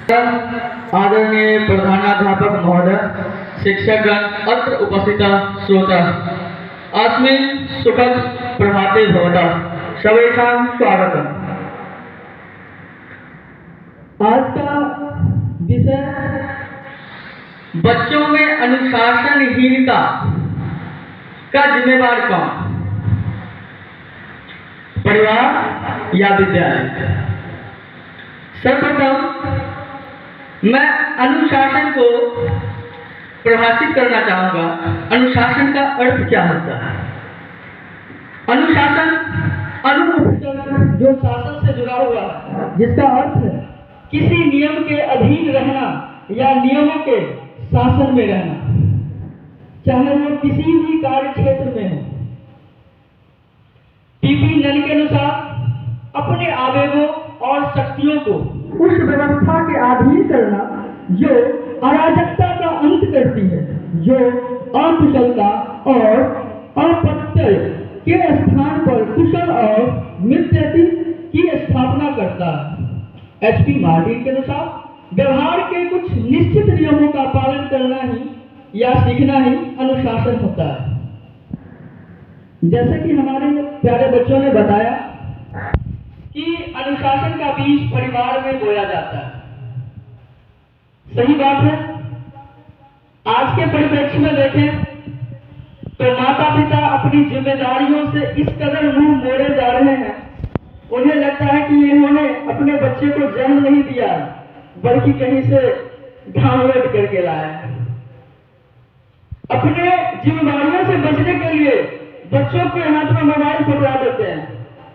आदरणीय प्रधानाध्यापक महोदय, शिक्षकगण, अत्र उपस्थितः श्रोताः, अस्मिन् सुखद प्रभाते भवतः सर्वेषां स्वागतम्। आज का विषय बच्चों में अनुशासनहीनता का जिम्मेवार कौन, परिवार या विद्यालय। सर्वप्रथम मैं अनुशासन को परिभाषित करना चाहूँगा। अनुशासन का अर्थ क्या होता है? अनुशासन जो शासन से जुड़ा हुआ है, जिसका अर्थ है किसी नियम के अधीन रहना या नियमों के शासन में रहना, चाहे वो किसी भी कार्य क्षेत्र में हो। पीपी नन के अनुसार अपने आवेगों और शक्तियों को उस व्यवस्था के अधीन करना जो अराजकता का अंत करती है, जो अकुशलता और अपत्यय के स्थान पर कुशल और मित्रति की स्थापना करता है। एचपी मार्टिन के अनुसार व्यवहार के कुछ निश्चित नियमों का पालन करना ही या सीखना ही अनुशासन होता है। जैसे कि हमारे प्यारे बच्चों ने बताया कि अनुशासन का बीज परिवार में बोया जाता है। सही बात है। आज के परिप्रेक्ष्य में देखें तो माता पिता अपनी जिम्मेदारियों से इस कदर मुंह मोड़े जा रहे हैं, उन्हें लगता है कि इन्होंने अपने बच्चे को जन्म नहीं दिया बल्कि कहीं से डाउनलोड करके लाया है। अपने जिम्मेदारियों से बचने के लिए बच्चों के हाथ में मोबाइल पकड़ा देते हैं।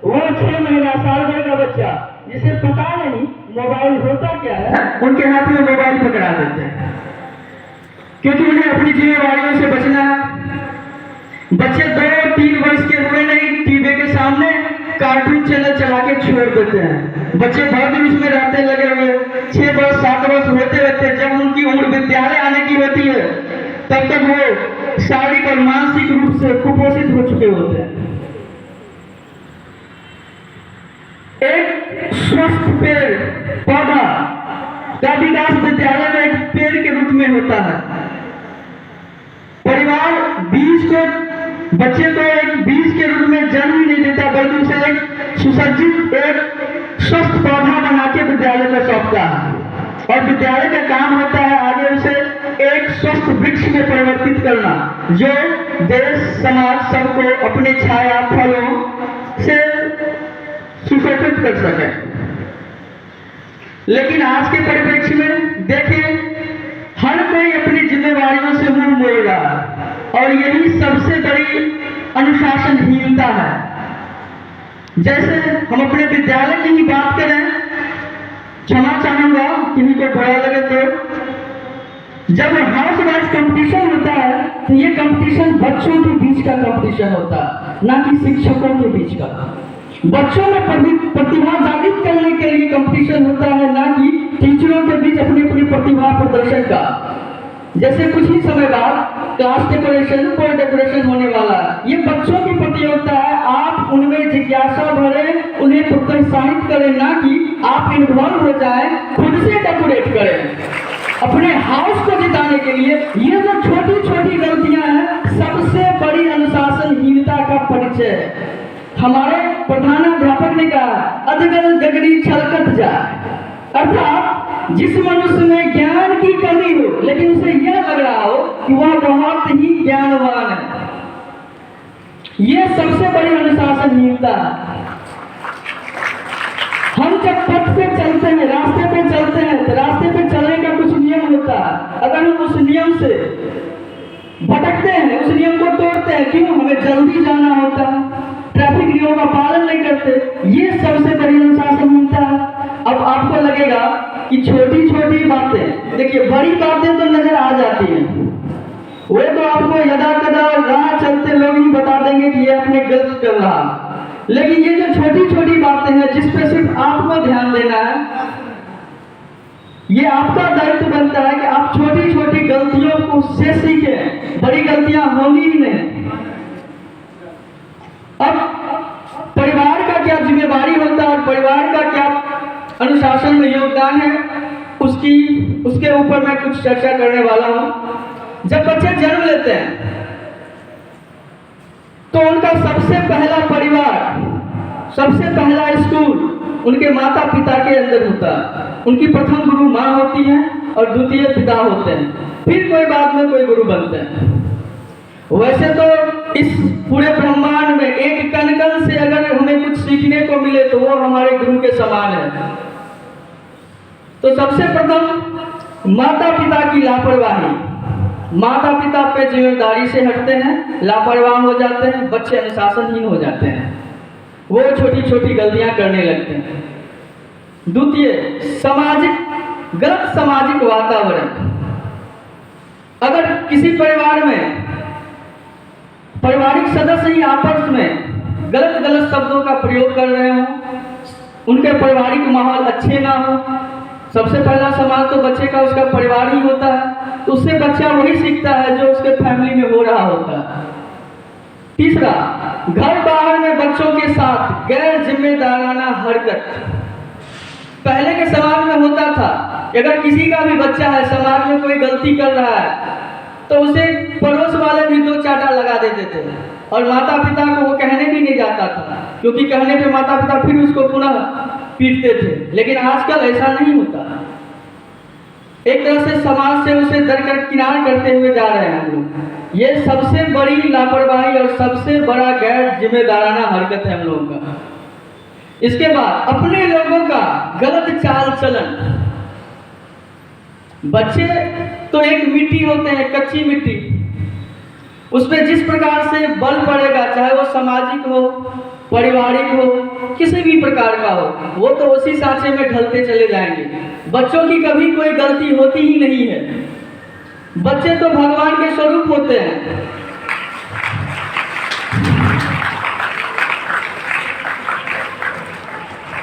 वो 6 महीना साल भर का बच्चा जिसे पता नहीं मोबाइल होता क्या है, उनके हाथ में मोबाइल पकड़ा देते हैं, क्योंकि उन्हें अपनी जिम्मेदारियों से बचना है। बच्चे 2-3 वर्ष के हुए नहीं, टीवी के सामने कार्टून चैनल चला के छोड़ देते हैं। बच्चे बहुत दिन उसमें रहते लगे हुए, 6 वर्ष 7 वर्ष होते रहते, जब उनकी उम्र विद्यालय आने की होती है तब तक वो शारीरिक और मानसिक रूप से कुपोषित हो चुके होते हैं। एक स्वस्थ पेड़ पौधा का विकास विद्यालय में एक पेड़ के रूप में होता है। परिवार बच्चे को एक बीज के रूप में जन्म नहीं देता, बल्कि उसे एक सुसज्जित एक स्वस्थ पौधा बना के विद्यालय में सौंपता है। और विद्यालय का काम होता है आगे उसे एक स्वस्थ वृक्ष में परिवर्तित करना, जो देश समाज सबको अपनी छाया फलों से सुशोभित कर सके। लेकिन आज के परिप्रेक्ष्य में देखिए, हर कोई अपनी जिम्मेदारियों से मुंह मोड़ रहा है, और यही सबसे बड़ी अनुशासनहीनता है। जैसे हम अपने विद्यालय की ही बात करें, क्षमा चाहूंगा किन्हीं को बुरा लगे तो, जब हाउस वाइज कंपटीशन होता है तो ये कंपटीशन बच्चों के बीच का कंपटीशन होता है, ना कि शिक्षकों के बीच का। बच्चों में प्रतिभा जागृत करने के लिए कंपटीशन होता है, ना कि टीचरों के बीच अपनी अपनी प्रतिभा प्रदर्शन का। जैसे कुछ ही समय बाद क्लास डेकोरेशन, कोई डेकोरेशन होने वाला है। ये बच्चों की प्रतियोगिता है। आप उनमें जिज्ञासा भरें, उन्हें प्रोत्साहित करें, ना कि आप इन्वॉल्व हो जाएं, खुद से डेकोरेट करें अपने हाउस को जिताने के लिए। ये जो छोटी छोटी गलतियां हैं, सबसे बड़ी अनुशासनहीनता का परिचय है। हमारे प्रधानाध्यापक ने कहा, अधगल गगरी छलकत जाए, अर्थात जिस मनुष्य में ज्ञान की कमी हो लेकिन उसे यह लग रहा हो कि वह बहुत ही ज्ञानवान है, यह सबसे बड़ी अनुशासनहीनता है। हम जब पथ पे चलते हैं, रास्ते पे चलते हैं, तो रास्ते पे चलने का कुछ नियम होता है। अगर हम उस नियम से भटकते हैं, उस नियम को तोड़ते हैं, क्यों? हमें जल्दी जाना होता है, ट्रैफिक नियमों का पालन नहीं करते, ये सबसे बड़ी अनुशासनहीनता है। अब आपको लगेगा कि छोटी छोटी बातें, देखिए बड़ी बातें तो नजर आ जाती हैं, वो तो आपको यदा कदा राह चलते लोग ही बता देंगे कि ये अपने गलत कर रहा। लेकिन ये जो छोटी छोटी बातें हैं, जिस पे सिर्फ आपको ध्यान देना है, ये आपका दायित्व बनता है कि आप छोटी छोटी गलतियों को से सीखें। बड़ी गलतियां होंगी ही नहीं। अब परिवार का क्या जिम्मेदारी होता है और परिवार का क्या अनुशासन में योगदान है, उसकी उसके ऊपर मैं कुछ चर्चा करने वाला हूँ। जब बच्चे जन्म लेते हैं तो उनका सबसे पहला परिवार, सबसे पहला स्कूल उनके माता पिता के अंदर होता है। उनकी प्रथम गुरु माँ होती है और द्वितीय पिता होते हैं, फिर कोई बाद में कोई गुरु बनते हैं। वैसे तो इस पूरे ब्रह्मांड में एक कण कण से अगर हमें कुछ सीखने को मिले तो वो हमारे गुरु के समान है। तो सबसे प्रथम माता पिता की लापरवाही, माता पिता पे जिम्मेदारी से हटते हैं, लापरवाह हो जाते हैं, बच्चे अनुशासनहीन हो जाते हैं, वो छोटी छोटी गलतियां करने लगते हैं। द्वितीय, गलत सामाजिक वातावरण। अगर किसी परिवार में पारिवारिक सदस्य ही आपस में गलत गलत शब्दों का प्रयोग कर रहे हो, उनके पारिवारिक माहौल अच्छे ना हो, सबसे पहला समाज तो बच्चे का उसका परिवार ही होता है, तो उससे बच्चा वही सीखता है जो उसके फैमिली में हो रहा होता है। तीसरा, घर बाहर में बच्चों के साथ गैर जिम्मेदाराना हरकत। पहले के समाज में होता था कि अगर किसी का भी बच्चा है, समाज में कोई गलती कर रहा है तो उसे पड़ोस वाले भी दो चाटा लगा देते थे और माता पिता को वो कहने भी नहीं जाता था, क्योंकि कहने पे माता पिता फिर उसको पुनः पीटते थे। लेकिन आजकल ऐसा नहीं होता। एक तरह से समाज से उसे दरकिनार करते हुए जा रहे हैं हम लोग। ये सबसे बड़ी लापरवाही और सबसे बड़ा गैर जिम्मेदाराना हरकत है हम लोगों का। इसके बाद अपने लोगों का गलत चाल चलन। बच्चे तो एक मिट्टी होते हैं, कच्ची मिट्टी, उसमें जिस प्रकार से बल पड़ेगा, चाहे वो सामाजिक हो, पारिवारिक हो, किसी भी प्रकार का हो, वो तो उसी सांचे में ढलते चले जाएंगे। बच्चों की कभी कोई गलती होती ही नहीं है। बच्चे तो भगवान के स्वरूप होते हैं।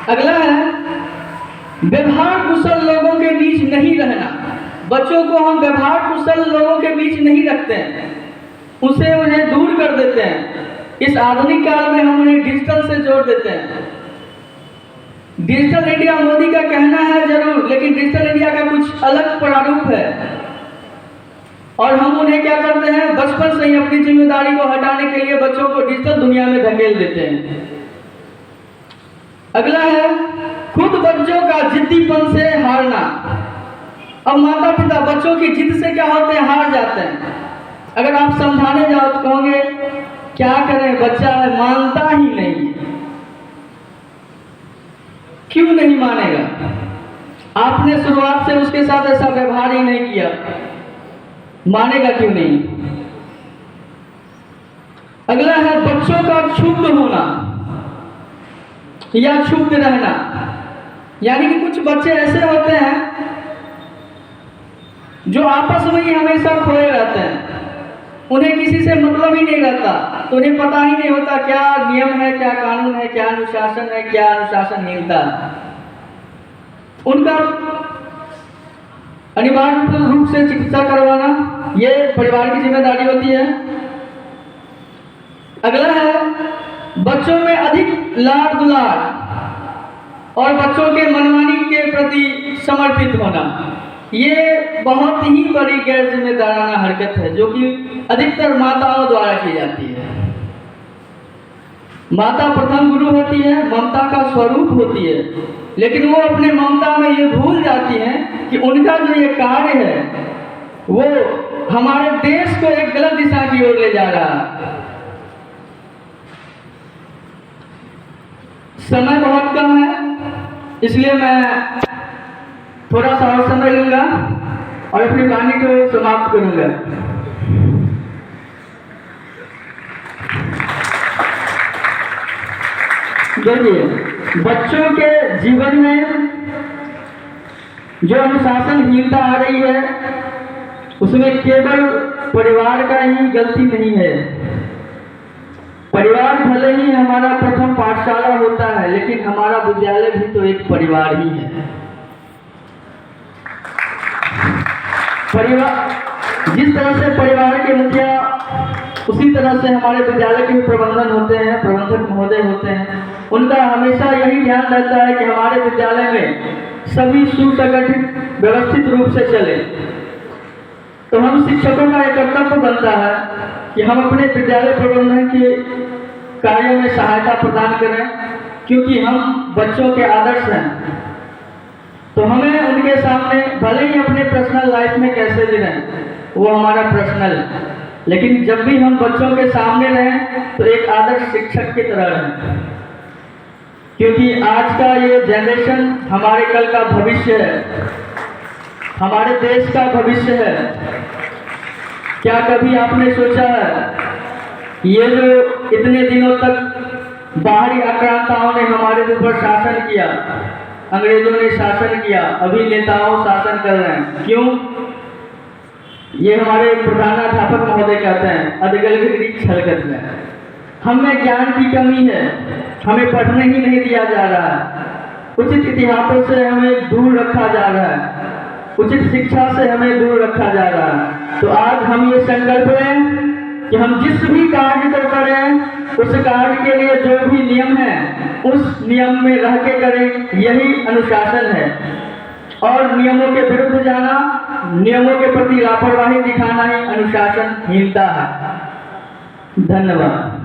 अगला है व्यवहार कुशल लोगों के बीच नहीं रहना। बच्चों को हम व्यवहार कुशल लोगों के बीच नहीं रखते हैं, उसे उन्हें दूर कर देते हैं। इस आधुनिक काल में हम उन्हें डिजिटल से जोड़ देते हैं। डिजिटल इंडिया मोदी का कहना है जरूर, लेकिन डिजिटल इंडिया का कुछ अलग प्रारूप है और हम उन्हें क्या करते हैं, बचपन से ही अपनी जिम्मेदारी को हटाने के लिए बच्चों को डिजिटल दुनिया में धकेल देते हैं। अगला है खुद बच्चों का जिद्दीपन से हारना। अब माता पिता बच्चों की जिद से क्या होते हैं, हार जाते हैं। अगर आप समझाने जाओ तो कहोगे क्या करें, बच्चा है, मानता ही नहीं। क्यों नहीं मानेगा? आपने शुरुआत से उसके साथ ऐसा व्यवहार ही नहीं किया, मानेगा क्यों नहीं? अगला है बच्चों का क्षुब्ध होना या क्षुब्ध रहना। यानी कि कुछ बच्चे ऐसे होते हैं जो आपस में ही हमेशा खोए रहते हैं, उन्हें किसी से मतलब ही नहीं रहता, तो उन्हें पता ही नहीं होता क्या नियम है, क्या कानून है, क्या अनुशासन है, क्या अनुशासनहीनता है। उनका अनिवार्य रूप से चिकित्सा करवाना ये परिवार की जिम्मेदारी होती है। अगला है बच्चों में अधिक लाड दुलार और बच्चों के मनमानी के प्रति समर्पित होना। ये बहुत ही बड़ी गैर जिम्मेदाराना हरकत है जो कि अधिकतर माताओं द्वारा की जाती है। माता प्रथम गुरु होती है, ममता का स्वरूप होती है, लेकिन वो अपने ममता में ये भूल जाती हैं कि उनका जो ये कार्य है वो हमारे देश को एक गलत दिशा की ओर ले जा रहा है। समय बहुत कम है, इसलिए मैं थोड़ा सा और समय लूंगा और अपनी वाणी को समाप्त करूंगा। देखिए, बच्चों के जीवन में जो अनुशासनहीनता आ रही है उसमें केवल परिवार का ही गलती नहीं है। परिवार भले ही हमारा प्रथम पाठशाला होता है, लेकिन हमारा विद्यालय भी तो एक परिवार ही है। परिवार जिस तरह से परिवार के मुखिया, उसी तरह से हमारे विद्यालय के भी प्रबंधन होते हैं, प्रबंधक महोदय होते हैं। उनका हमेशा यही ध्यान रहता है कि हमारे विद्यालय में सभी सुसंगठित व्यवस्थित रूप से चले। तो हम शिक्षकों का एक कर्तव्य बनता है कि हम अपने विद्यालय प्रबंधन के कार्यों में सहायता प्रदान करें, क्योंकि हम बच्चों के आदर्श हैं। तो हमें उनके सामने भले ही अपने पर्सनल लाइफ में कैसे भी रहें, वो हमारा पर्सनल, लेकिन जब भी हम बच्चों के सामने रहें तो एक आदर्श शिक्षक की तरह रहें, क्योंकि आज का ये जनरेशन हमारे कल का भविष्य है, हमारे देश का भविष्य है। क्या कभी आपने सोचा है ये जो इतने दिनों तक बाहरी आक्रांताओं ने हमारे ऊपर शासन किया, अंग्रेजों ने शासन किया, अभी नेताओं शासन कर रहे हैं, क्यों? ये हमारे प्रधानाध्यापक महोदय कहते हैं, अधगल छलकत में हम में ज्ञान की कमी है, हमें पढ़ने ही नहीं दिया जा रहा है, उचित इतिहासों से हमें दूर रखा जा रहा है, उचित शिक्षा से हमें दूर रखा जा रहा है। तो आज हम ये संकल्प लें कि हम जिस भी कार्य को करें, उस कार्य के लिए जो भी नियम है उस नियम में रह के करें, यही अनुशासन है। और नियमों के विरुद्ध जाना, नियमों के प्रति लापरवाही दिखाना ही अनुशासनहीनता है। धन्यवाद।